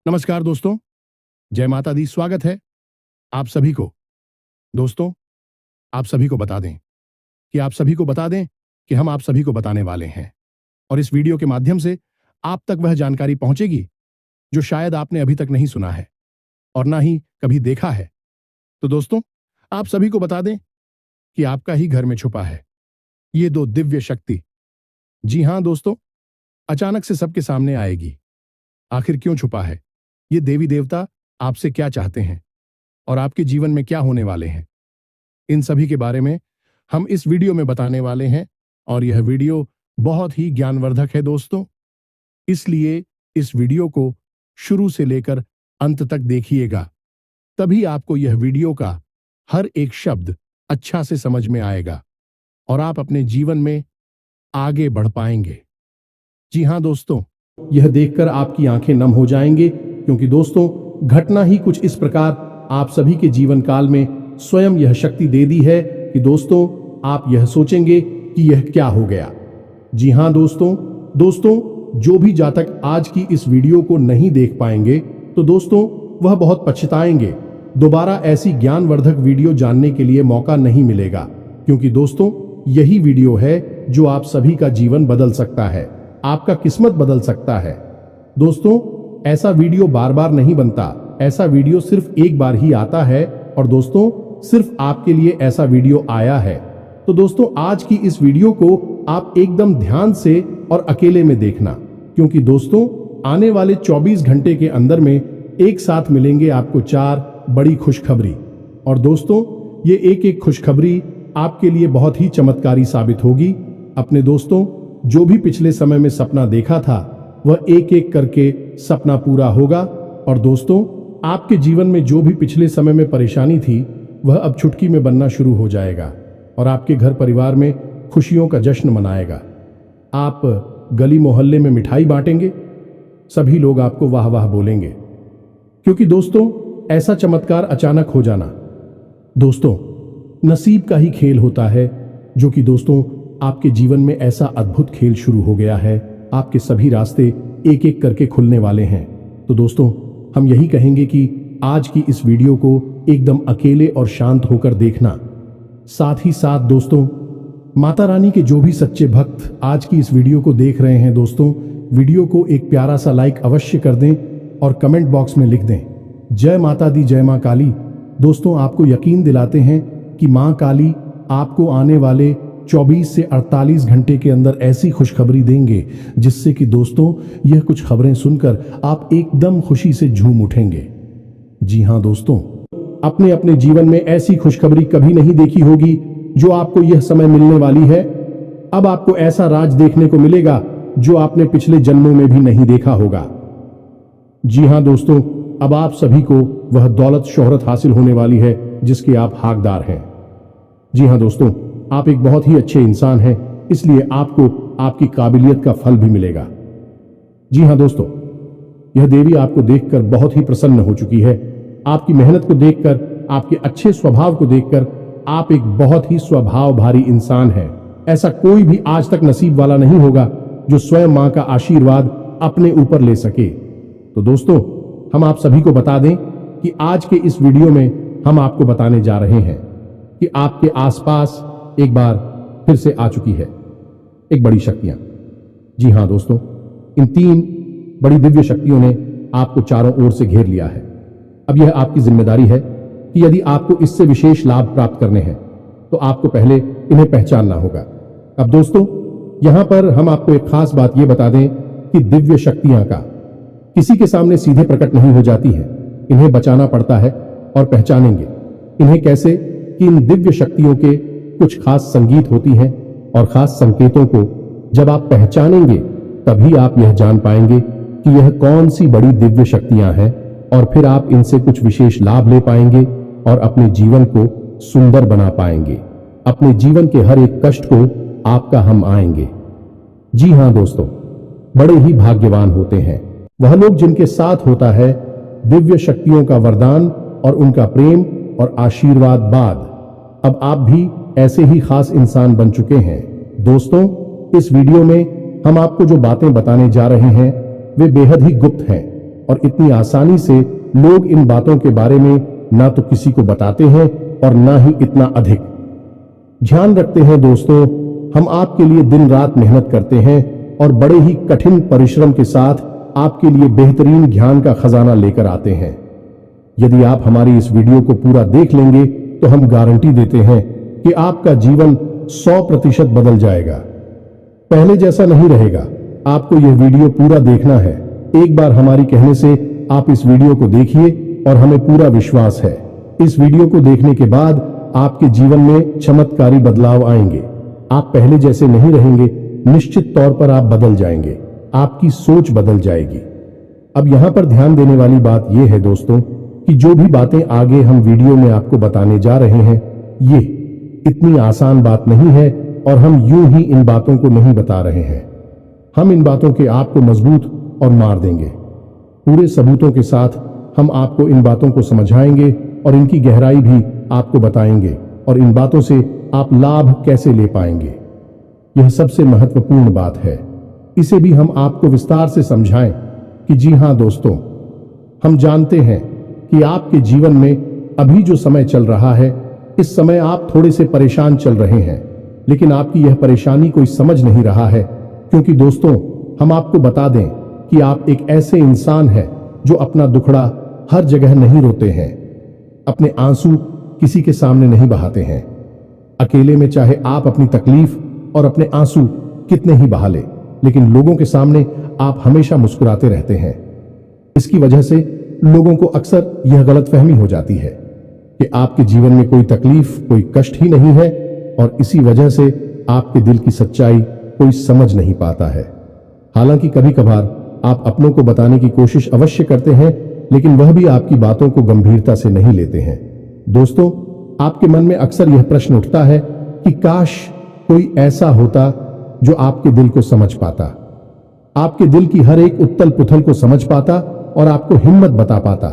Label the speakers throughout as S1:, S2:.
S1: नमस्कार दोस्तों, जय माता दी। स्वागत है आप सभी को। दोस्तों, आप सभी को बता दें कि हम आप सभी को बताने वाले हैं और इस वीडियो के माध्यम से आप तक वह जानकारी पहुंचेगी जो शायद आपने अभी तक नहीं सुना है और ना ही कभी देखा है। तो दोस्तों, आप सभी को बता दें कि आपका ही घर में छुपा है ये दो दिव्य शक्ति। जी हां दोस्तों, अचानक से सबके सामने आएगी। आखिर क्यों छुपा है? ये देवी देवता आपसे क्या चाहते हैं और आपके जीवन में क्या होने वाले हैं, इन सभी के बारे में हम इस वीडियो में बताने वाले हैं। और यह वीडियो बहुत ही ज्ञानवर्धक है दोस्तों, इसलिए इस वीडियो को शुरू से लेकर अंत तक देखिएगा, तभी आपको यह वीडियो का हर एक शब्द अच्छा से समझ में आएगा और आप अपने जीवन में आगे बढ़ पाएंगे। जी हां दोस्तों, यह देखकर आपकी आंखें नम हो जाएंगे, क्योंकि दोस्तों घटना ही कुछ इस प्रकार आप सभी के जीवन काल में स्वयं यह शक्ति दे दी है कि दोस्तों आप यह सोचेंगे कि यह क्या हो गया। जी हां दोस्तों जो भी जातक आज की इस वीडियो को नहीं देख पाएंगे तो दोस्तों वह बहुत पछताएंगे। दोबारा ऐसी ज्ञानवर्धक वीडियो जानने के लिए मौका नहीं मिलेगा, क्योंकि दोस्तों यही वीडियो है जो आप सभी का जीवन बदल सकता है, आपका किस्मत बदल सकता है। दोस्तों ऐसा वीडियो बार बार नहीं बनता, ऐसा वीडियो सिर्फ एक बार ही आता है और दोस्तों सिर्फ आपके लिए ऐसा वीडियो आया है। तो दोस्तों आज की इस वीडियो को आप एकदम ध्यान से और अकेले में देखना, क्योंकि दोस्तों आने वाले 24 घंटे के अंदर में एक साथ मिलेंगे आपको 4 बड़ी खुशखबरी। और दोस्तों ये एक एक खुशखबरी आपके लिए बहुत ही चमत्कारी साबित होगी। अपने दोस्तों जो भी पिछले समय में सपना देखा था वह एक एक करके सपना पूरा होगा। और दोस्तों आपके जीवन में जो भी पिछले समय में परेशानी थी वह अब चुटकी में बनना शुरू हो जाएगा और आपके घर परिवार में खुशियों का जश्न मनाएगा। आप गली मोहल्ले में मिठाई बांटेंगे, सभी लोग आपको वाह वाह बोलेंगे, क्योंकि दोस्तों ऐसा चमत्कार अचानक हो जाना दोस्तों नसीब का ही खेल होता है, जो कि दोस्तों आपके जीवन में ऐसा अद्भुत खेल शुरू हो गया है। आपके सभी रास्ते एक एक करके खुलने वाले हैं। तो दोस्तों हम यही कहेंगे कि आज की इस वीडियो को एकदम अकेले और शांत होकर देखना। साथ ही साथ दोस्तों माता रानी के जो भी सच्चे भक्त आज की इस वीडियो को देख रहे हैं, दोस्तों वीडियो को एक प्यारा सा लाइक अवश्य कर दें और कमेंट बॉक्स में लिख दें जय माता दी, जय मां काली। दोस्तों आपको यकीन दिलाते हैं कि मां काली आपको आने वाले 24 से 48 घंटे के अंदर ऐसी खुशखबरी देंगे जिससे कि दोस्तों यह कुछ खबरें सुनकर आप एकदम खुशी से झूम उठेंगे। जी हां दोस्तों, अपने अपने जीवन में ऐसी खुशखबरी कभी नहीं देखी होगी जो आपको यह समय मिलने वाली है। अब आपको ऐसा राज देखने को मिलेगा जो आपने पिछले जन्मों में भी नहीं देखा होगा। जी हां दोस्तों, अब आप सभी को वह दौलत शोहरत हासिल होने वाली है जिसके आप हकदार हैं। जी हां दोस्तों, आप एक बहुत ही अच्छे इंसान हैं, इसलिए आपको आपकी काबिलियत का फल भी मिलेगा। जी हां दोस्तों, यह देवी आपको देखकर बहुत ही प्रसन्न हो चुकी है। आपकी मेहनत को देखकर, आपके अच्छे स्वभाव को देखकर आप एक बहुत ही स्वभाव भारी इंसान हैं। ऐसा कोई भी आज तक नसीब वाला नहीं होगा जो स्वयं मां का आशीर्वाद अपने ऊपर ले सके। तो दोस्तों हम आप सभी को बता दें कि आज के इस वीडियो में हम आपको बताने जा रहे हैं कि आपके आसपास एक बार फिर से आ चुकी है एक बड़ी शक्तियां। जी हां दोस्तों, इन 3 बड़ी दिव्य शक्तियों ने आपको चारों ओर से घेर लिया है। अब यह आपकी जिम्मेदारी है कि यदि आपको इससे विशेष लाभ प्राप्त करने हैं तो आपको पहले इन्हें पहचानना होगा। अब दोस्तों यहां पर हम आपको एक खास बात यह बता दें कि दिव्य शक्तियां का किसी के सामने सीधे प्रकट नहीं हो जाती है, इन्हें बचाना पड़ता है। और पहचानेंगे इन्हें कैसे कि इन दिव्य शक्तियों के कुछ खास संगीत होती हैं और खास संकेतों को जब आप पहचानेंगे तभी आप यह जान पाएंगे कि यह कौन सी बड़ी दिव्य शक्तियां हैं, और फिर आप इनसे कुछ विशेष लाभ ले पाएंगे और अपने जीवन को सुंदर बना पाएंगे। अपने जीवन के हर एक कष्ट को आपका हम आएंगे। जी हां दोस्तों, बड़े ही भाग्यवान होते हैं वह लोग जिनके साथ होता है दिव्य शक्तियों का वरदान और उनका प्रेम और आशीर्वाद बाद। अब आप भी ऐसे ही खास इंसान बन चुके हैं। दोस्तों इस वीडियो में हम आपको जो बातें बताने जा रहे हैं वे बेहद ही गुप्त हैं, और इतनी आसानी से लोग इन बातों के बारे में ना तो किसी को बताते हैं और ना ही इतना अधिक ध्यान रखते हैं। दोस्तों, हम आपके लिए दिन रात मेहनत करते हैं और बड़े ही कठिन परिश्रम के साथ आपके लिए बेहतरीन ज्ञान का खजाना लेकर आते हैं। यदि आप हमारी इस वीडियो को पूरा देख लेंगे तो हम गारंटी देते हैं कि आपका जीवन 100% बदल जाएगा, पहले जैसा नहीं रहेगा। आपको यह वीडियो पूरा देखना है। एक बार हमारी कहने से आप इस वीडियो को देखिए और हमें पूरा विश्वास है इस वीडियो को देखने के बाद आपके जीवन में चमत्कारी बदलाव आएंगे। आप पहले जैसे नहीं रहेंगे, निश्चित तौर पर आप बदल जाएंगे, आपकी सोच बदल जाएगी। अब यहां पर ध्यान देने वाली बात यह है दोस्तों कि जो भी बातें आगे हम वीडियो में आपको बताने जा रहे हैं, ये इतनी आसान बात नहीं है और हम यूं ही इन बातों को नहीं बता रहे हैं। हम इन बातों के आपको मजबूत और मार देंगे। पूरे सबूतों के साथ हम आपको इन बातों को समझाएंगे और इनकी गहराई भी आपको बताएंगे और इन बातों से आप लाभ कैसे ले पाएंगे। यह सबसे महत्वपूर्ण बात है। इसे भी हम आपको विस्तार से समझाएं कि जी हां दोस्तों, हम जानते हैं कि आपके जीवन में अभी जो समय चल रहा है, इस समय आप थोड़े से परेशान चल रहे हैं, लेकिन आपकी यह परेशानी कोई समझ नहीं रहा है। क्योंकि दोस्तों, हम आपको बता दें कि आप एक ऐसे इंसान हैं जो अपना दुखड़ा हर जगह नहीं रोते हैं, अपने आंसू किसी के सामने नहीं बहाते हैं। अकेले में चाहे आप अपनी तकलीफ और अपने आंसू कितने ही बहा ले, लेकिन लोगों के सामने आप हमेशा मुस्कुराते रहते हैं। इसकी वजह से लोगों को अक्सर यह गलतफहमी हो जाती है कि आपके जीवन में कोई तकलीफ, कोई कष्ट ही नहीं है और इसी वजह से आपके दिल की सच्चाई कोई समझ नहीं पाता है। हालांकि कभी कभार आप अपनों को बताने की कोशिश अवश्य करते हैं, लेकिन वह भी आपकी बातों को गंभीरता से नहीं लेते हैं। दोस्तों, आपके मन में अक्सर यह प्रश्न उठता है कि काश कोई ऐसा होता जो आपके दिल को समझ पाता, आपके दिल की हर एक उथल पुथल को समझ पाता और आपको हिम्मत बता पाता।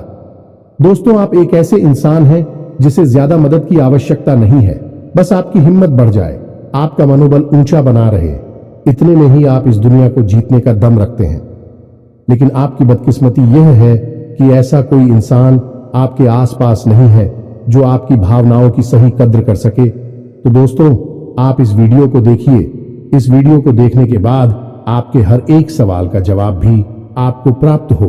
S1: दोस्तों, आप एक ऐसे इंसान हैं जिसे ज्यादा मदद की आवश्यकता नहीं है, बस आपकी हिम्मत बढ़ जाए, आपका मनोबल ऊंचा बना रहे, इतने में ही आप इस दुनिया को जीतने का दम रखते हैं। लेकिन आपकी बदकिस्मती यह है कि ऐसा कोई इंसान आपके आसपास नहीं है जो आपकी भावनाओं की सही कद्र कर सके। तो दोस्तों, आप इस वीडियो को देखिए। इस वीडियो को देखने के बाद आपके हर एक सवाल का जवाब भी आपको प्राप्त हो।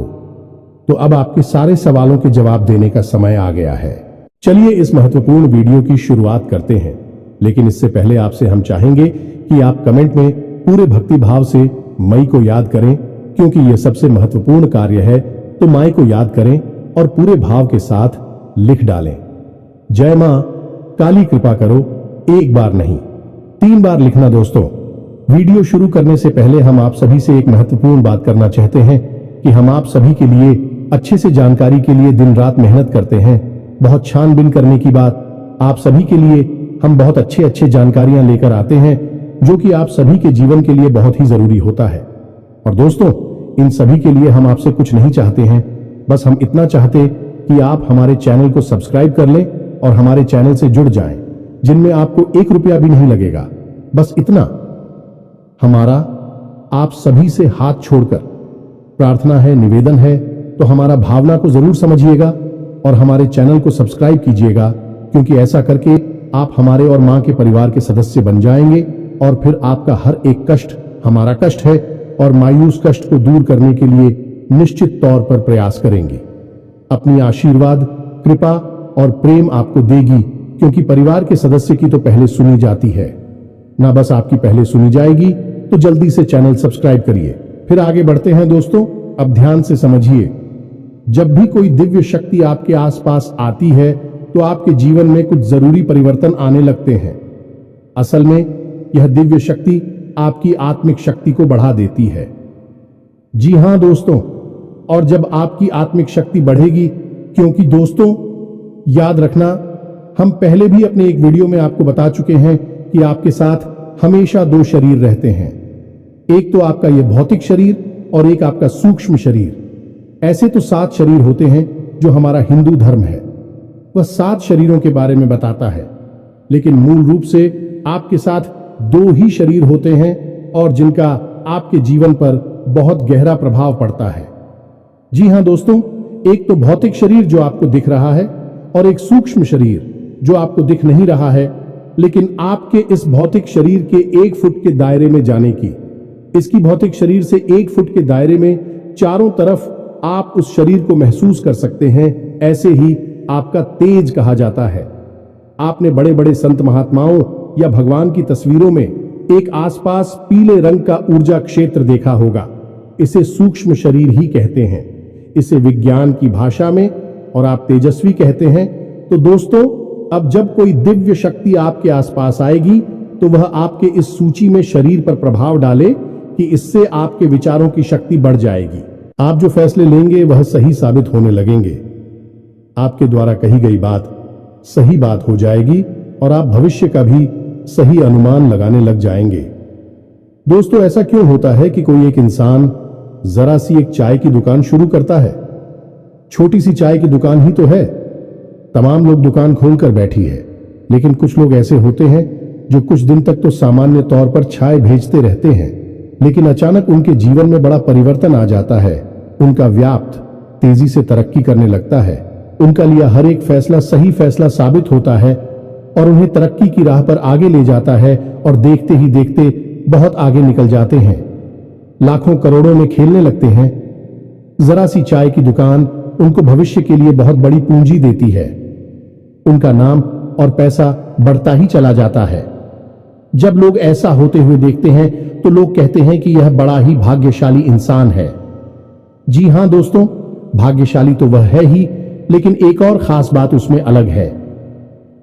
S1: तो अब आपके सारे सवालों के जवाब देने का समय आ गया है। चलिए इस महत्वपूर्ण वीडियो की शुरुआत करते हैं, लेकिन इससे पहले आपसे हम चाहेंगे कि आप कमेंट में पूरे भक्ति भाव से मई को याद करें, क्योंकि यह सबसे महत्वपूर्ण कार्य है। तो माई को याद करें और पूरे भाव के साथ लिख डालें, जय मां काली कृपा करो। एक बार नहीं, 3 बार लिखना। दोस्तों, वीडियो शुरू करने से पहले हम आप सभी से एक महत्वपूर्ण बात करना चाहते हैं कि हम आप सभी के लिए अच्छे से जानकारी के लिए दिन रात मेहनत करते हैं। बहुत छानबीन करने की बात, आप सभी के लिए हम बहुत अच्छे जानकारियां लेकर आते हैं जो कि आप सभी के जीवन के लिए बहुत ही जरूरी होता है। और दोस्तों, इन सभी के लिए हम आपसे कुछ नहीं चाहते हैं, बस हम इतना चाहते कि आप हमारे चैनल को सब्सक्राइब कर लें और हमारे चैनल से जुड़ जाएं, जिनमें आपको 1 रुपया भी नहीं लगेगा। बस इतना हमारा आप सभी से हाथ छोड़कर प्रार्थना है, निवेदन है। तो हमारा भावना को जरूर समझिएगा और हमारे चैनल को सब्सक्राइब कीजिएगा, क्योंकि ऐसा करके आप हमारे और मां के परिवार के सदस्य बन जाएंगे और फिर आपका हर एक कष्ट हमारा कष्ट है और मायूस कष्ट को दूर करने के लिए निश्चित तौर पर प्रयास करेंगे। अपनी आशीर्वाद, कृपा और प्रेम आपको देगी, क्योंकि परिवार के सदस्य की तो पहले सुनी जाती है ना, बस आपकी पहले सुनी जाएगी। तो जल्दी से चैनल सब्सक्राइब करिए। फिर आगे बढ़ते हैं दोस्तों। अब ध्यान से समझिए, जब भी कोई दिव्य शक्ति आपके आसपास आती है तो आपके जीवन में कुछ जरूरी परिवर्तन आने लगते हैं। असल में यह दिव्य शक्ति आपकी आत्मिक शक्ति को बढ़ा देती है। जी हां दोस्तों, और जब आपकी आत्मिक शक्ति बढ़ेगी, क्योंकि दोस्तों याद रखना, हम पहले भी अपने एक वीडियो में आपको बता चुके हैं कि आपके साथ हमेशा 2 शरीर रहते हैं। एक तो आपका यह भौतिक शरीर और एक आपका सूक्ष्म शरीर। ऐसे तो 7 शरीर होते हैं जो हमारा हिंदू धर्म है, वह 7 शरीरों के बारे में बताता है, लेकिन मूल रूप से आपके साथ 2 ही शरीर होते हैं और जिनका आपके जीवन पर बहुत गहरा प्रभाव पड़ता है। जी हां दोस्तों, एक तो भौतिक शरीर जो आपको दिख रहा है और एक सूक्ष्म शरीर जो आपको दिख नहीं रहा है, लेकिन आपके इस भौतिक शरीर के 1 फुट के दायरे में जाने की, इसकी भौतिक शरीर से 1 फुट के दायरे में चारों तरफ आप उस शरीर को महसूस कर सकते हैं। ऐसे ही आपका तेज कहा जाता है। आपने बड़े बड़े संत महात्माओं या भगवान की तस्वीरों में एक आसपास पीले रंग का ऊर्जा क्षेत्र देखा होगा। इसे सूक्ष्म शरीर ही कहते हैं। इसे विज्ञान की भाषा में और आप तेजस्वी कहते हैं। तो दोस्तों, अब जब कोई दिव्य शक्ति आपके आसपास आएगी तो वह आपके इस सूची में शरीर पर प्रभाव डाले कि इससे आपके विचारों की शक्ति बढ़ जाएगी। आप जो फैसले लेंगे वह सही साबित होने लगेंगे। आपके द्वारा कही गई बात सही बात हो जाएगी और आप भविष्य का भी सही अनुमान लगाने लग जाएंगे। दोस्तों, ऐसा क्यों होता है कि कोई एक इंसान जरा सी एक चाय की दुकान शुरू करता है? छोटी सी चाय की दुकान ही तो है, तमाम लोग दुकान खोलकर बैठी है, लेकिन कुछ लोग ऐसे होते हैं जो कुछ दिन तक तो सामान्य तौर पर चाय भेजते रहते हैं, लेकिन अचानक उनके जीवन में बड़ा परिवर्तन आ जाता है। उनका व्यापार तेजी से तरक्की करने लगता है। उनका लिया हर एक फैसला सही फैसला साबित होता है और उन्हें तरक्की की राह पर आगे ले जाता है और देखते ही देखते बहुत आगे निकल जाते हैं, लाखों करोड़ों में खेलने लगते हैं। जरा सी चाय की दुकान उनको भविष्य के लिए बहुत बड़ी पूंजी देती है। उनका नाम और पैसा बढ़ता ही चला जाता है। जब लोग ऐसा होते हुए देखते हैं तो लोग कहते हैं कि यह बड़ा ही भाग्यशाली इंसान है। जी हां दोस्तों, भाग्यशाली तो वह है ही, लेकिन एक और खास बात उसमें अलग है।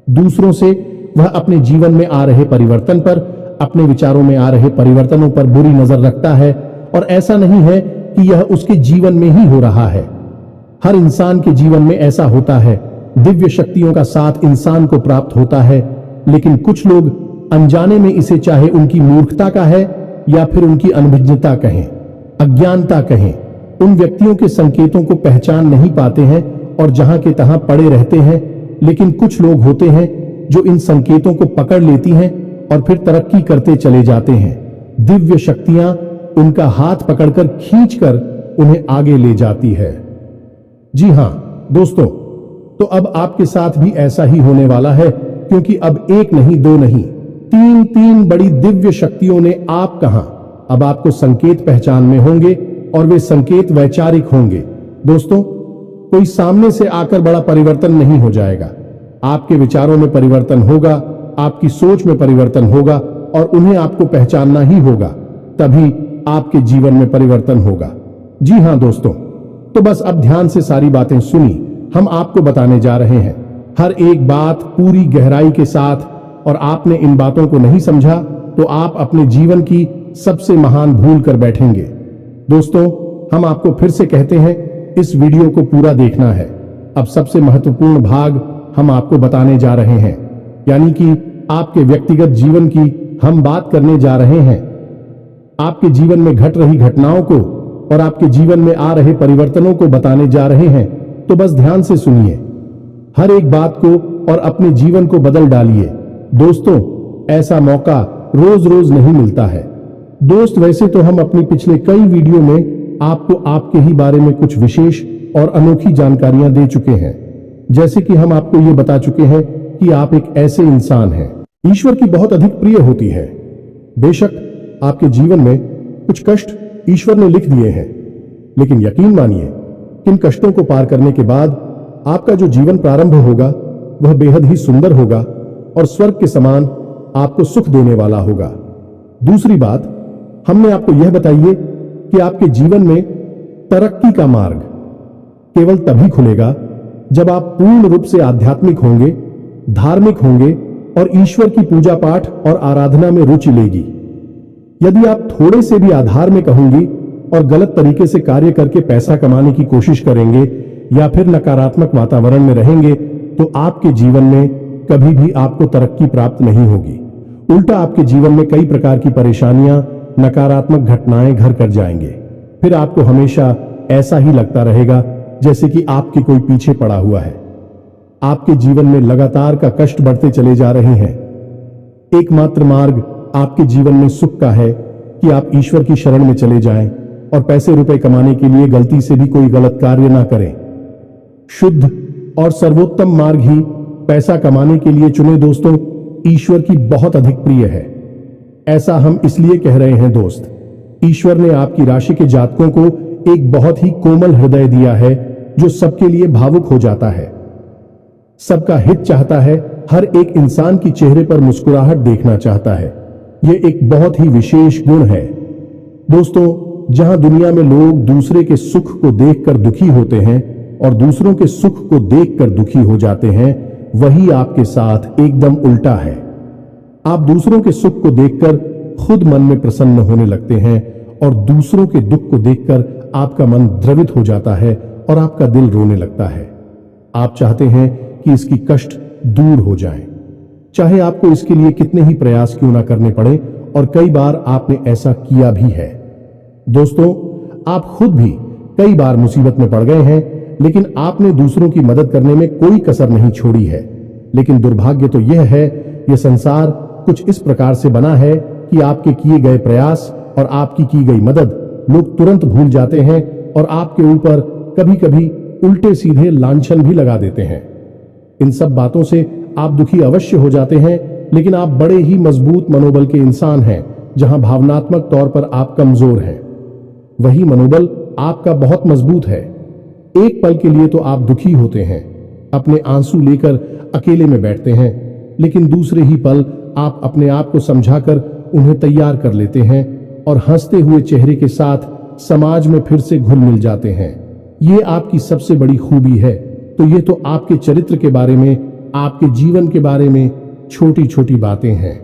S1: दूसरों से वह अपने जीवन में आ रहे परिवर्तन पर, अपने विचारों में आ रहे परिवर्तनों पर बुरी नजर रखता है। और ऐसा नहीं है कि यह उसके जीवन में ही हो रहा है। हर इंसान के जीवन में ऐसा होता है। दिव्य शक्तियों का साथ इंसान को प्राप्त होता है, लेकिन कुछ लोग अनजाने में इसे, चाहे उनकी मूर्खता का है या फिर उनकी अनभिज्ञता कहें, अज्ञानता कहें, उन व्यक्तियों के संकेतों को पहचान नहीं पाते हैं और जहां के तहां पड़े रहते हैं। लेकिन कुछ लोग होते हैं जो इन संकेतों को पकड़ लेती हैं और फिर तरक्की करते चले जाते हैं। दिव्य शक्तियां उनका हाथ पकड़कर खींचकर उन्हें आगे ले जाती है। जी हां दोस्तों, तो अब आपके साथ भी ऐसा ही होने वाला है, क्योंकि अब एक नहीं, दो नहीं, तीन बड़ी दिव्य शक्तियों ने आप कहां, अब आपको संकेत पहचान में होंगे और वे संकेत वैचारिक होंगे। दोस्तों, कोई सामने से आकर बड़ा परिवर्तन नहीं हो जाएगा। आपके विचारों में परिवर्तन होगा, आपकी सोच में परिवर्तन होगा और उन्हें आपको पहचानना ही होगा, तभी आपके जीवन में परिवर्तन होगा। जी हां दोस्तों, तो बस अब ध्यान से सारी बातें सुनी, हम आपको बताने जा रहे हैं हर एक बात पूरी गहराई के साथ। और आपने इन बातों को नहीं समझा तो आप अपने जीवन की सबसे महान भूल कर बैठेंगे। दोस्तों, हम आपको फिर से कहते हैं, इस वीडियो को पूरा देखना है। अब सबसे महत्वपूर्ण भाग हम आपको बताने जा रहे हैं, यानी कि आपके व्यक्तिगत जीवन की हम बात करने जा रहे हैं। आपके जीवन में घट रही घटनाओं को और आपके जीवन में आ रहे परिवर्तनों को बताने जा रहे हैं। तो बस ध्यान से सुनिए हर एक बात को और अपने जीवन को बदल डालिए। दोस्तों, ऐसा मौका रोज रोज नहीं मिलता है। दोस्त, वैसे तो हम अपनी पिछले कई वीडियो में आपको आपके ही बारे में कुछ विशेष और अनोखी जानकारियां दे चुके हैं, जैसे कि हम आपको ये बता चुके हैं कि आप एक ऐसे इंसान हैं ईश्वर की बहुत अधिक प्रिय होती है। बेशक आपके जीवन में कुछ कष्ट ईश्वर ने लिख दिए हैं, लेकिन यकीन मानिए, इन कष्टों को पार करने के बाद आपका जो जीवन प्रारंभ होगा वह बेहद ही सुंदर होगा और स्वर्ग के समान आपको सुख देने वाला होगा। दूसरी बात, हमने आपको यह बताइए कि आपके जीवन में तरक्की का मार्ग केवल तभी खुलेगा जब आप पूर्ण रूप से आध्यात्मिक होंगे, धार्मिक होंगे और ईश्वर की पूजा पाठ और आराधना में रुचि लेगी। यदि आप थोड़े से भी आधार्मिक होंगी और गलत तरीके से कार्य करके पैसा कमाने की कोशिश करेंगे या फिर नकारात्मक वातावरण में रहेंगे, तो आपके जीवन में कभी भी आपको तरक्की प्राप्त नहीं होगी। उल्टा आपके जीवन में कई प्रकार की परेशानियां, नकारात्मक घटनाएं घर कर जाएंगे। फिर आपको हमेशा ऐसा ही लगता रहेगा जैसे कि आपके कोई पीछे पड़ा हुआ है। आपके जीवन में लगातार का कष्ट बढ़ते चले जा रहे हैं। एकमात्र मार्ग आपके जीवन में सुख का है कि आप ईश्वर की शरण में चले जाएं, और पैसे रुपए कमाने के लिए गलती से भी कोई गलत कार्य ना करें। शुद्ध और सर्वोत्तम मार्ग ही पैसा कमाने के लिए चुने दोस्तों, ईश्वर की बहुत अधिक प्रिय है। ऐसा हम इसलिए कह रहे हैं दोस्त, ईश्वर ने आपकी राशि के जातकों को एक बहुत ही कोमल हृदय दिया है जो सबके लिए भावुक हो जाता है, सबका हित चाहता है, हर एक इंसान की चेहरे पर मुस्कुराहट देखना चाहता है। यह एक बहुत ही विशेष गुण है दोस्तों। जहां दुनिया में लोग दूसरे के सुख को देखकर दुखी होते हैं और दूसरों के सुख को देखकर दुखी हो जाते हैं, वही आपके साथ एकदम उल्टा है। आप दूसरों के सुख को देखकर खुद मन में प्रसन्न होने लगते हैं और दूसरों के दुख को देखकर आपका मन द्रवित हो जाता है और आपका दिल रोने लगता है। आप चाहते हैं कि इसकी कष्ट दूर हो जाए, चाहे आपको इसके लिए कितने ही प्रयास क्यों ना करने पड़े, और कई बार आपने ऐसा किया भी है। दोस्तों, आप खुद भी कई बार मुसीबत में पड़ गए हैं, लेकिन आपने दूसरों की मदद करने में कोई कसर नहीं छोड़ी है। लेकिन दुर्भाग्य तो यह है, यह संसार कुछ इस प्रकार से बना है कि आपके किए गए प्रयास और आपकी की गई मदद लोग तुरंत भूल जाते हैं और आपके ऊपर कभी कभी उल्टे सीधे लांछन भी लगा देते हैं। इन सब बातों से आप दुखी अवश्य हो जाते हैं, लेकिन आप बड़े ही मजबूत मनोबल के इंसान हैं। जहां भावनात्मक तौर पर आप कमजोर हैं, वही मनोबल आपका बहुत मजबूत है। एक पल के लिए तो आप दुखी होते हैं, अपने आंसू लेकर अकेले में बैठते हैं, लेकिन दूसरे ही पल आप अपने आप को समझाकर उन्हें तैयार कर लेते हैं और हंसते हुए चेहरे के साथ समाज में फिर से घुल मिल जाते हैं। ये आपकी सबसे बड़ी खूबी है। तो ये तो आपके चरित्र के बारे में, आपके जीवन के बारे में छोटी छोटी बातें हैं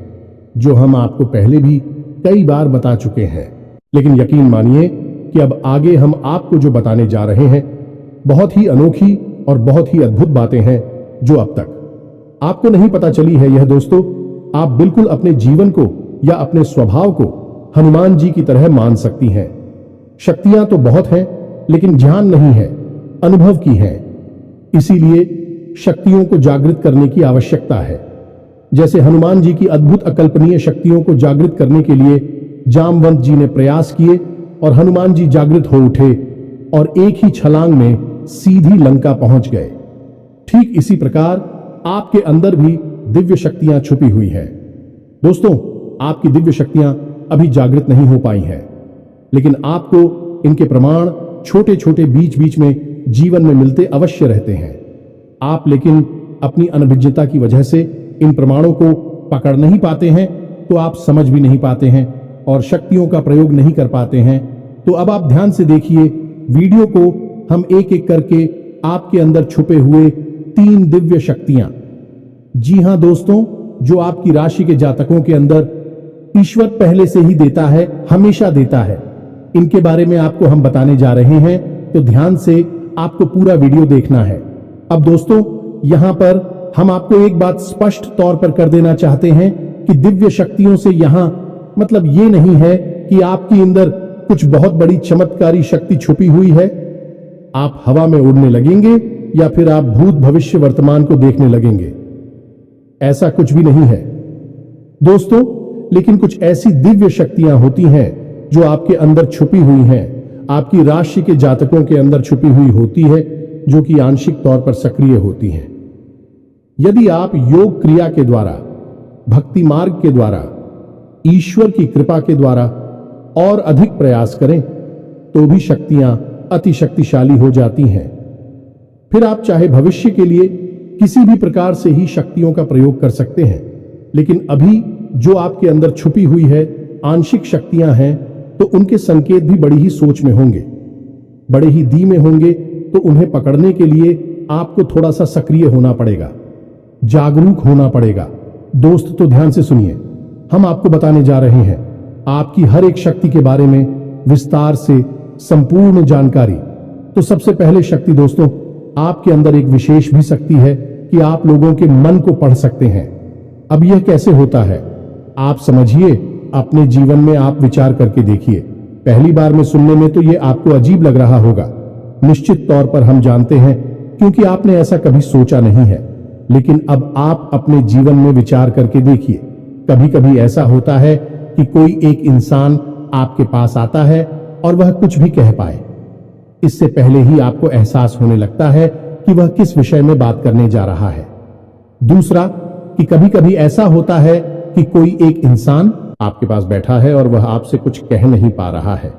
S1: जो हम आपको पहले भी कई बार बता चुके हैं। लेकिन यकीन मानिए कि अब आगे हम आपको जो बताने जा रहे हैं, बहुत ही अनोखी और बहुत ही अद्भुत बातें हैं जो अब तक आपको नहीं पता चली है। यह दोस्तों, आप बिल्कुल अपने जीवन को या अपने स्वभाव को हनुमान जी की तरह मान सकती हैं। शक्तियां तो बहुत हैं, लेकिन ध्यान नहीं है, अनुभव की है। इसीलिए शक्तियों को जागृत करने की आवश्यकता है। जैसे हनुमान जी की अद्भुत अकल्पनीय शक्तियों को जागृत करने के लिए जामवंत जी ने प्रयास किए और हनुमान जी जागृत हो उठे और एक ही छलांग में सीधी लंका पहुंच गए। ठीक इसी प्रकार आपके अंदर भी दिव्य शक्तियां छुपी हुई हैं। दोस्तों, आपकी दिव्य शक्तियां अभी जागृत नहीं हो पाई हैं, लेकिन आपको इनके प्रमाण छोटे छोटे बीच बीच में जीवन में मिलते अवश्य रहते हैं। आप लेकिन अपनी अनभिज्ञता की वजह से इन प्रमाणों को पकड़ नहीं पाते हैं, तो आप समझ भी नहीं पाते हैं और शक्तियों का प्रयोग नहीं कर पाते हैं। तो अब आप ध्यान से देखिए वीडियो को, हम एक एक करके आपके अंदर छुपे हुए 3 दिव्य शक्तियां, जी हां दोस्तों, जो आपकी राशि के जातकों के अंदर ईश्वर पहले से ही देता है, हमेशा देता है, इनके बारे में आपको हम बताने जा रहे हैं। तो ध्यान से आपको पूरा वीडियो देखना है। अब दोस्तों, यहां पर हम आपको एक बात स्पष्ट तौर पर कर देना चाहते हैं कि दिव्य शक्तियों से यहां मतलब ये नहीं है कि आपके अंदर कुछ बहुत बड़ी चमत्कारी शक्ति छुपी हुई है, आप हवा में उड़ने लगेंगे या फिर आप भूत भविष्य वर्तमान को देखने लगेंगे। ऐसा कुछ भी नहीं है दोस्तों। लेकिन कुछ ऐसी दिव्य शक्तियां होती हैं जो आपके अंदर छुपी हुई हैं, आपकी राशि के जातकों के अंदर छुपी हुई होती है, जो कि आंशिक तौर पर सक्रिय होती हैं। यदि आप योग क्रिया के द्वारा, भक्ति मार्ग के द्वारा, ईश्वर की कृपा के द्वारा और अधिक प्रयास करें तो भी शक्तियां अति शक्तिशाली हो जाती हैं। फिर आप चाहे भविष्य के लिए किसी भी प्रकार से ही शक्तियों का प्रयोग कर सकते हैं, लेकिन अभी जो आपके अंदर छुपी हुई है आंशिक शक्तियां हैं, तो उनके संकेत भी बड़ी ही सोच में होंगे, बड़े ही धीमे होंगे। तो उन्हें पकड़ने के लिए आपको थोड़ा सा सक्रिय होना पड़ेगा, जागरूक होना पड़ेगा। दोस्त, तो ध्यान से सुनिए, हम आपको बताने जा रहे हैं आपकी हर एक शक्ति के बारे में विस्तार से संपूर्ण जानकारी। तो सबसे पहले शक्ति दोस्तों, आपके अंदर एक विशेष भी शक्ति है कि आप लोगों के मन को पढ़ सकते हैं। अब यह कैसे होता है आप समझिए, अपने जीवन में आप विचार करके देखिए। पहली बार में सुनने में तो यह आपको अजीब लग रहा होगा, निश्चित तौर पर हम जानते हैं, क्योंकि आपने ऐसा कभी सोचा नहीं है। लेकिन अब आप अपने जीवन में विचार करके देखिए। कभी कभी ऐसा होता है कि कोई एक इंसान आपके पास आता है और वह कुछ भी कह पाए। इससे पहले ही आपको एहसास होने लगता है कि वह किस विषय में बात करने जा रहा है। दूसरा, कि कभी कभी ऐसा होता है कि कोई एक इंसान आपके पास बैठा है और वह आपसे कुछ कह नहीं पा रहा है,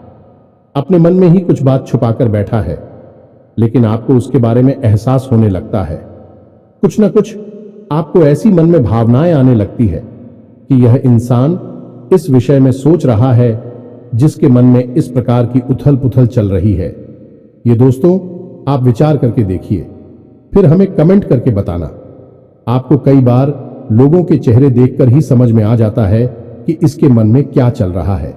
S1: अपने मन में ही कुछ बात छुपाकर बैठा है, लेकिन आपको उसके बारे में एहसास होने लगता है। कुछ न कुछ आपको ऐसी मन में भावनाएं आने लगती है कि यह इंसान इस विषय में सोच रहा है जिसके मन में इस प्रकार की उथल पुथल चल रही है। ये दोस्तों, आप विचार करके देखिए, फिर हमें कमेंट करके बताना। आपको कई बार लोगों के चेहरे देखकर ही समझ में आ जाता है कि इसके मन में क्या चल रहा है,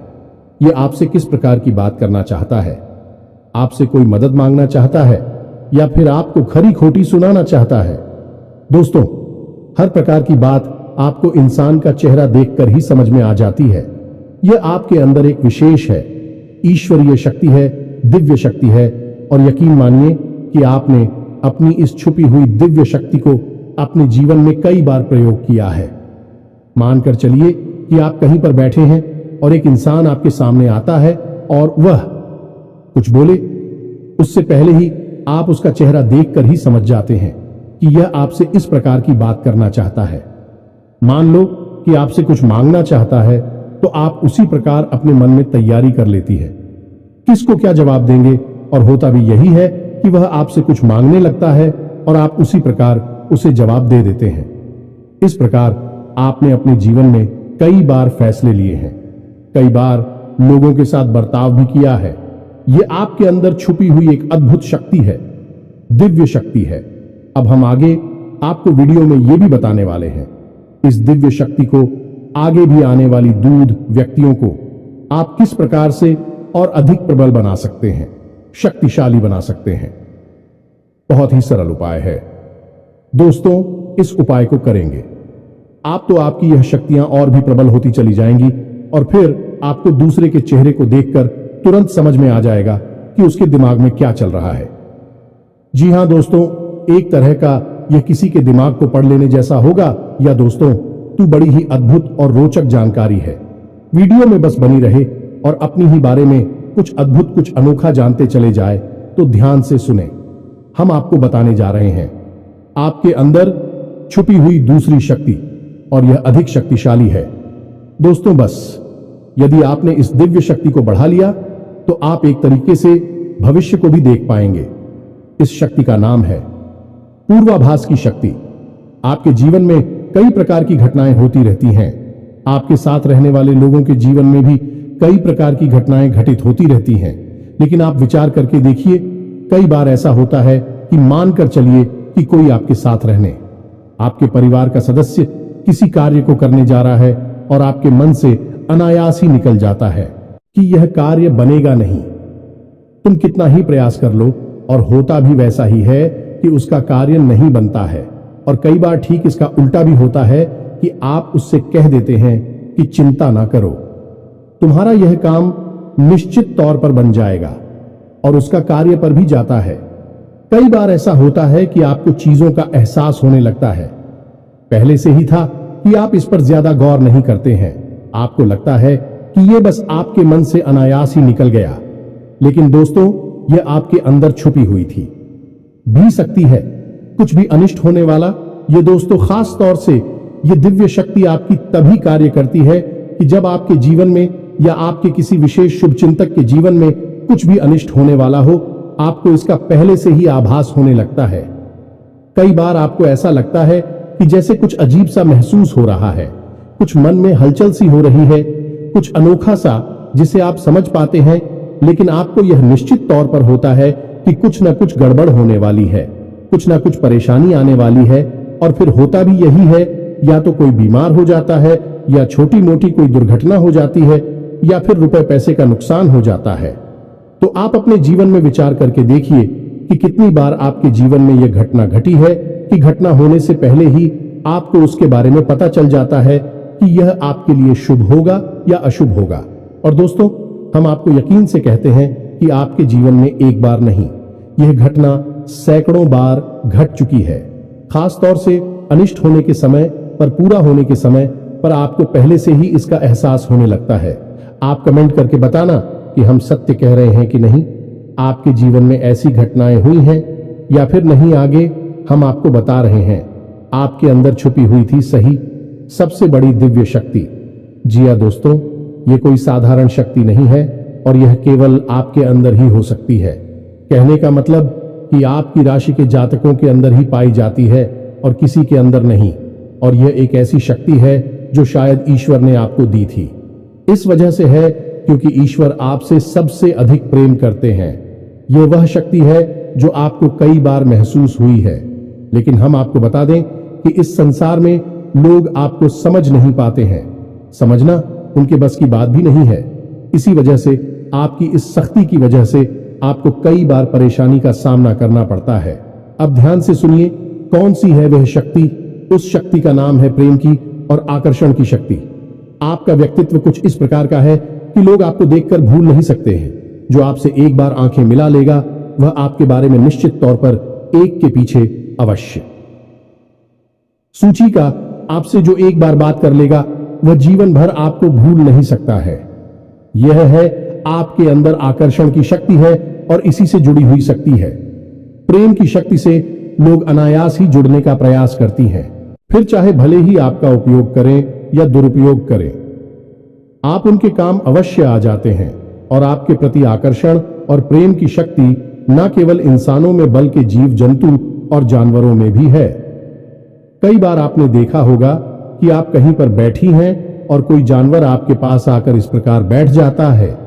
S1: ये आपसे किस प्रकार की बात करना चाहता है, आपसे कोई मदद मांगना चाहता है या फिर आपको खरी खोटी सुनाना चाहता है। दोस्तों, हर प्रकार की बात आपको इंसान का चेहरा देखकर ही समझ में आ जाती है। यह आपके अंदर एक विशेष है, ईश्वरीय शक्ति है, दिव्य शक्ति है, और यकीन मानिए कि आपने अपनी इस छुपी हुई दिव्य शक्ति को अपने जीवन में कई बार प्रयोग किया है। मानकर चलिए कि आप कहीं पर बैठे हैं और एक इंसान आपके सामने आता है और वह कुछ बोले, उससे पहले ही आप उसका चेहरा देखकर ही समझ जाते हैं कि यह आपसे इस प्रकार की बात करना चाहता है। मान लो कि आपसे कुछ मांगना चाहता है, तो आप उसी प्रकार अपने मन में तैयारी कर लेती है किसको क्या जवाब देंगे, और होता भी यही है कि वह आपसे कुछ मांगने लगता है और आप उसी प्रकार उसे जवाब दे देते हैं। इस प्रकार आपने अपने जीवन में कई बार फैसले लिए हैं, कई बार लोगों के साथ बर्ताव भी किया है। यह आपके अंदर छुपी हुई एक अद्भुत शक्ति है, दिव्य शक्ति है। अब हम आगे आपको वीडियो में यह भी बताने वाले हैं, इस दिव्य शक्ति को आगे भी आने वाली दूध व्यक्तियों को आप किस प्रकार से और अधिक प्रबल बना सकते हैं, शक्तिशाली बना सकते हैं। बहुत ही सरल उपाय है दोस्तों, इस उपाय को करेंगे आप तो आपकी यह शक्तियां और भी प्रबल होती चली जाएंगी, और फिर आपको दूसरे के चेहरे को देखकर तुरंत समझ में आ जाएगा कि उसके दिमाग में क्या चल रहा है। जी हां दोस्तों, एक तरह का यह किसी के दिमाग को पढ़ लेने जैसा होगा, या दोस्तों तू बड़ी ही अद्भुत और रोचक जानकारी है। वीडियो में बस बनी रहे और अपनी ही बारे में कुछ अद्भुत, कुछ अनोखा जानते चले जाए, तो ध्यान से सुने। हम आपको बताने जा रहे हैं आपके अंदर छुपी हुई दूसरी शक्ति, और यह अधिक शक्तिशाली है। दोस्तों, बस यदि आपने इस दिव्य शक्ति को बढ़ा लिया तो आप एक तरीके से भविष्य को भी देख पाएंगे। इस शक्ति का नाम है पूर्वाभास की शक्ति। आपके जीवन में कई प्रकार की घटनाएं होती रहती हैं, आपके साथ रहने वाले लोगों के जीवन में भी कई प्रकार की घटनाएं घटित होती रहती हैं, लेकिन आप विचार करके देखिए, कई बार ऐसा होता है कि मानकर चलिए कि कोई आपके साथ रहने, आपके परिवार का सदस्य किसी कार्य को करने जा रहा है और आपके मन से अनायास ही निकल जाता है कि यह कार्य बनेगा नहीं। तुम कितना ही प्रयास कर लो और होता भी वैसा ही है कि उसका कार्य नहीं बनता है। और कई बार ठीक इसका उल्टा भी होता है कि आप उससे कह देते हैं कि चिंता ना करो, तुम्हारा यह काम निश्चित तौर पर बन जाएगा, और उसका कार्य पर भी जाता है। कई बार ऐसा होता है कि आपको चीजों का एहसास होने लगता है, पहले से ही था कि आप इस पर ज्यादा गौर नहीं करते हैं, आपको लगता है कि यह बस आपके मन से अनायास ही निकल गया, लेकिन दोस्तों यह आपके अंदर छुपी हुई थी भी सकती है। कुछ भी अनिष्ट होने वाला, ये दोस्तों खास तौर से ये दिव्य शक्ति आपकी तभी कार्य करती है कि जब आपके जीवन में या आपके किसी विशेष शुभचिंतक के जीवन में कुछ भी अनिष्ट होने वाला हो, आपको इसका पहले से ही आभास होने लगता है। कई बार आपको ऐसा लगता है कि जैसे कुछ अजीब सा महसूस हो रहा है, कुछ मन में हलचल सी हो रही है, कुछ अनोखा सा जिसे आप समझ पाते हैं, लेकिन आपको यह निश्चित तौर पर होता है कि कुछ न कुछ गड़बड़ होने वाली है, कुछ ना कुछ परेशानी आने वाली है। और फिर होता भी यही है, या तो कोई बीमार हो जाता है, या छोटी मोटी कोई दुर्घटना हो जाती है, या फिर रुपए पैसे का नुकसान हो जाता है। तो आप अपने जीवन में विचार करके देखिए कि कितनी बार आपके जीवन में यह घटना घटी है कि घटना होने से पहले ही आपको उसके बारे में पता चल जाता है कि यह आपके लिए शुभ होगा या अशुभ होगा। और दोस्तों, हम आपको यकीन से कहते हैं कि आपके जीवन में एक बार नहीं, यह घटना सैकड़ों बार घट चुकी है। खास तौर से अनिष्ट होने के समय पर, पूरा होने के समय पर आपको पहले से ही इसका एहसास होने लगता है। आप कमेंट करके बताना कि हम सत्य कह रहे हैं कि नहीं, आपके जीवन में ऐसी घटनाएं हुई हैं या फिर नहीं, आगे हम आपको बता रहे हैं। आपके अंदर छुपी हुई थी सही सबसे बड़ी दिव्य शक्ति। जी हाँ दोस्तों, ये कोई साधारण शक्ति नहीं है और यह केवल आपके अंदर ही हो सकती है। कहने का मतलब कि आपकी राशि के जातकों के अंदर ही पाई जाती है और किसी के अंदर नहीं। और यह एक ऐसी शक्ति है जो शायद ईश्वर ने आपको दी थी। इस वजह से है क्योंकि ईश्वर आपसे सबसे अधिक प्रेम करते हैं। यह वह शक्ति है जो आपको कई बार महसूस हुई है, लेकिन हम आपको बता दें कि इस संसार में लोग आपको समझ नहीं पाते हैं। समझना उनके बस की बात भी नहीं है। इसी वजह से आपकी इस सख्ती की वजह से आपको कई बार परेशानी का सामना करना पड़ता है। अब ध्यान से सुनिए, कौन सी है वह शक्ति। उस शक्ति का नाम है प्रेम की और आकर्षण की शक्ति। आपका व्यक्तित्व कुछ इस प्रकार का है कि लोग आपको देखकर भूल नहीं सकते हैं। जो आपसे एक बार आंखें मिला लेगा वह आपके बारे में निश्चित तौर पर एक के पीछे अवश्य सूची का आपसे जो एक बार बात कर लेगा वह जीवन भर आपको भूल नहीं सकता है। यह है आपके अंदर आकर्षण की शक्ति है और इसी से जुड़ी हुई शक्ति है। प्रेम की शक्ति से लोग अनायास ही जुड़ने का प्रयास करती हैं, फिर चाहे भले ही आपका उपयोग करें या दुरुपयोग करें। आप उनके काम अवश्य आ जाते हैं और आपके प्रति आकर्षण और प्रेम की शक्ति न केवल इंसानों में बल्कि जीव जंतु और जानवरों में भी है। कई बार आपने देखा होगा कि आप कहीं पर बैठी हैं और कोई जानवर आपके पास आकर इस प्रकार बैठ जाता है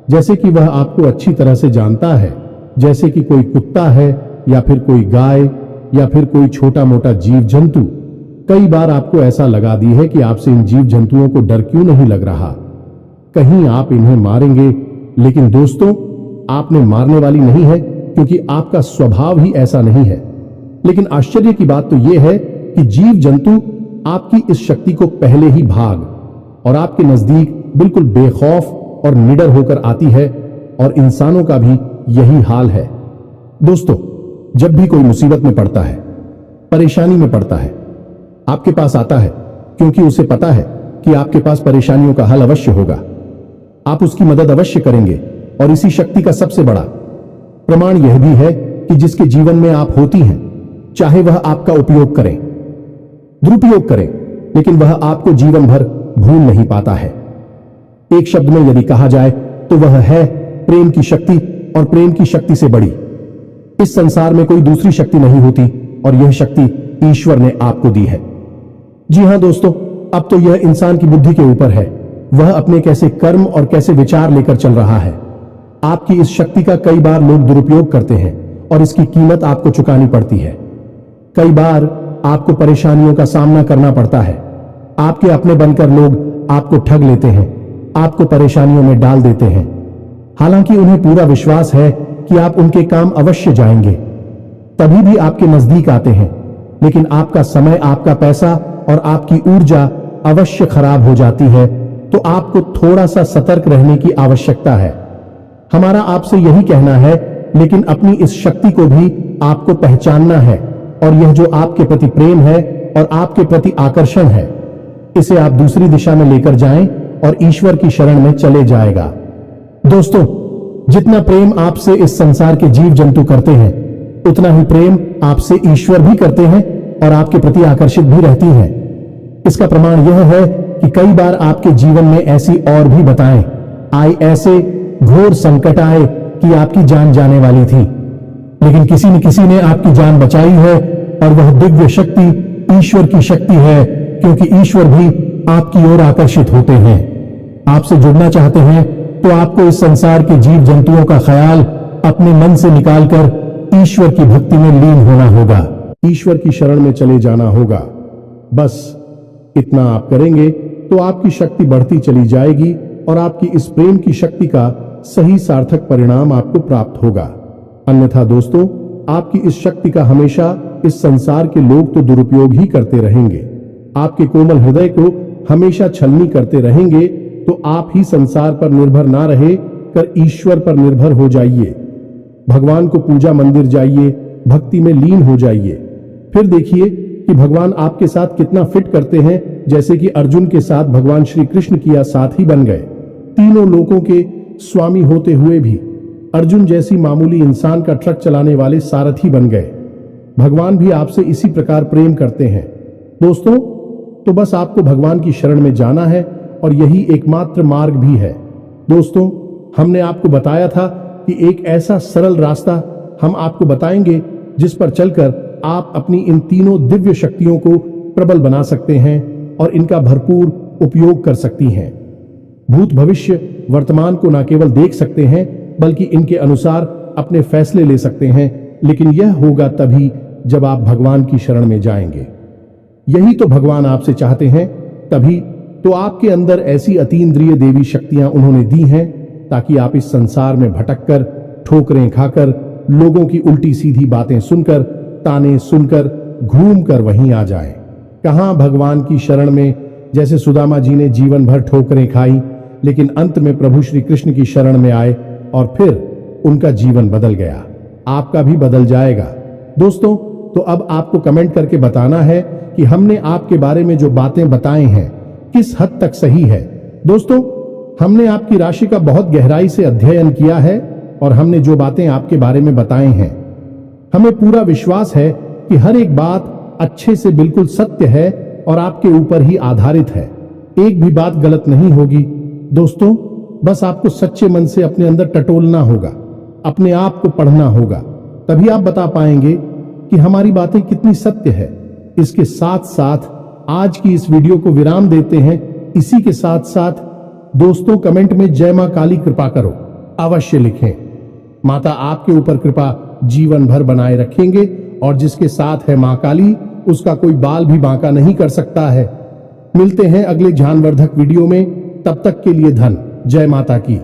S1: जैसे कि वह आपको अच्छी तरह से जानता है, जैसे कि कोई कुत्ता है या फिर कोई गाय या फिर कोई छोटा मोटा जीव जंतु। कई बार आपको ऐसा लगा दी है कि आपसे इन जीव जंतुओं को डर क्यों नहीं लग रहा, कहीं आप इन्हें मारेंगे। लेकिन दोस्तों, आपने मारने वाली नहीं है क्योंकि आपका स्वभाव ही ऐसा नहीं है। लेकिन आश्चर्य की बात तो यह है कि जीव जंतु आपकी इस शक्ति को पहले ही भाग और आपके नजदीक बिल्कुल बेखौफ और निडर होकर आती है, और इंसानों का भी यही हाल है। दोस्तों, जब भी कोई मुसीबत में पड़ता है, परेशानी में पड़ता है, आपके पास आता है क्योंकि उसे पता है कि आपके पास परेशानियों का हल अवश्य होगा। आप उसकी मदद अवश्य करेंगे। और इसी शक्ति का सबसे बड़ा प्रमाण यह भी है कि जिसके जीवन में आप होती हैं, चाहे वह आपका उपयोग करें, दुरुपयोग करें, लेकिन वह आपको जीवन भर भूल नहीं पाता है। एक शब्द में यदि कहा जाए तो वह है प्रेम की शक्ति, और प्रेम की शक्ति से बड़ी इस संसार में कोई दूसरी शक्ति नहीं होती, और यह शक्ति ईश्वर ने आपको दी है। जी हां दोस्तों, अब तो यह इंसान की बुद्धि के ऊपर है, वह अपने कैसे कर्म और कैसे विचार लेकर चल रहा है। आपकी इस शक्ति का कई बार लोग दुरुपयोग करते हैं और इसकी कीमत आपको चुकानी पड़ती है। कई बार आपको परेशानियों का सामना करना पड़ता है। आपके अपने बनकर लोग आपको ठग लेते हैं, आपको परेशानियों में डाल देते हैं, हालांकि उन्हें पूरा विश्वास है कि आप उनके काम अवश्य जाएंगे, तभी भी आपके नजदीक आते हैं। लेकिन आपका समय, आपका पैसा और आपकी ऊर्जा अवश्य खराब हो जाती है। तो आपको थोड़ा सा सतर्क रहने की आवश्यकता है। हमारा आपसे यही कहना है, लेकिन अपनी इस शक्ति को भी आपको पहचानना है, और यह जो आपके प्रति प्रेम है और आपके प्रति आकर्षण है, इसे आप दूसरी दिशा में लेकर जाएं और ईश्वर की शरण में चले जाएगा। दोस्तों, जितना प्रेम आपसे इस संसार के जीव जंतु करते हैं, उतना ही प्रेम आपसे ईश्वर भी करते हैं और आपके प्रति आकर्षित भी रहती हैं। इसका प्रमाण यह है कि कई बार आपके जीवन में ऐसी और भी बताएं आई, ऐसे घोर संकट आए कि आपकी जान जाने वाली थी, लेकिन किसी न किसी ने आपकी जान बचाई है, और वह दिव्य शक्ति ईश्वर की शक्ति है, क्योंकि ईश्वर भी आपकी ओर आकर्षित होते हैं। आपसे जुड़ना चाहते हैं तो आपको इस संसार के जीव जंतुओं का ख्याल अपने मन से निकालकर ईश्वर की भक्ति में लीन होना होगा, ईश्वर की शरण में चले जाना होगा। बस इतना आप करेंगे तो आपकी शक्ति बढ़ती चली जाएगी और आपकी इस प्रेम की शक्ति का सही सार्थक परिणाम आपको प्राप्त होगा। अन्यथा दोस्तों, आपकी इस शक्ति का हमेशा इस संसार के लोग तो दुरुपयोग ही करते रहेंगे। आपके कोमल हृदय को हमेशा छलनी करते रहेंगे। तो आप ही संसार पर निर्भर ना रहे कर ईश्वर पर निर्भर हो जाइए। भगवान को पूजा मंदिर जाइए, भक्ति में लीन हो जाइए। फिर देखिए कि भगवान आपके साथ कितना फिट करते हैं, जैसे कि अर्जुन के साथ भगवान श्री कृष्ण किया साथी बन गए। तीनों लोकों के स्वामी होते हुए भी अर्जुन जैसी मामूली इंसान का ट्रक चलाने वाले सारथी बन गए। भगवान भी आपसे इसी प्रकार प्रेम करते हैं। दोस्तों, तो बस आपको भगवान की शरण में जाना है और यही एकमात्र मार्ग भी है। दोस्तों, हमने आपको बताया था कि एक ऐसा सरल रास्ता हम आपको बताएंगे जिस पर चलकर आप अपनी इन तीनों दिव्य शक्तियों को प्रबल बना सकते हैं और इनका भरपूर उपयोग कर सकती हैं। भूत भविष्य वर्तमान को न केवल देख सकते हैं बल्कि इनके अनुसार अपने फैसले ले सकते हैं, लेकिन यह होगा तभी जब आप भगवान की शरण में जाएंगे। यही तो भगवान आपसे चाहते हैं। तभी तो आपके अंदर ऐसी अतीन्द्रिय देवी शक्तियां उन्होंने दी हैं ताकि आप इस संसार में भटककर, ठोकरें खाकर, लोगों की उल्टी सीधी बातें सुनकर, ताने सुनकर, घूमकर वहीं आ जाएं। कहां भगवान की शरण में जैसे सुदामा जी ने जीवन भर ठोकरें खाई, लेकिन अंत में प्रभु श्री कृष्ण की शरण में आए और फिर उनका जीवन बदल गया। आपका भी बदल जाएगा। दोस्तों, तो अब आपको कमेंट करके बताना है कि हमने आपके बारे में जो बातें बताई हैं किस हद तक सही है। दोस्तों, हमने आपकी राशि का बहुत गहराई से अध्ययन किया है और हमने जो बातें आपके बारे में बताई हैं, हमें पूरा विश्वास है कि हर एक बात अच्छे से बिल्कुल सत्य है और आपके ऊपर ही आधारित है। एक भी बात गलत नहीं होगी। दोस्तों, बस आपको सच्चे मन से अपने अंदर टटोलना होगा, अपने आप को पढ़ना होगा, तभी आप बता पाएंगे कि हमारी बातें कितनी सत्य है। इसके साथ साथ आज की इस वीडियो को विराम देते हैं। इसी के साथ साथ दोस्तों, कमेंट में जय मां काली कृपा करो अवश्य लिखें। माता आपके ऊपर कृपा जीवन भर बनाए रखेंगे और जिसके साथ है मां काली, उसका कोई बाल भी बांका नहीं कर सकता है। मिलते हैं अगले ज्ञानवर्धक वीडियो में। तब तक के लिए धन जय माता की।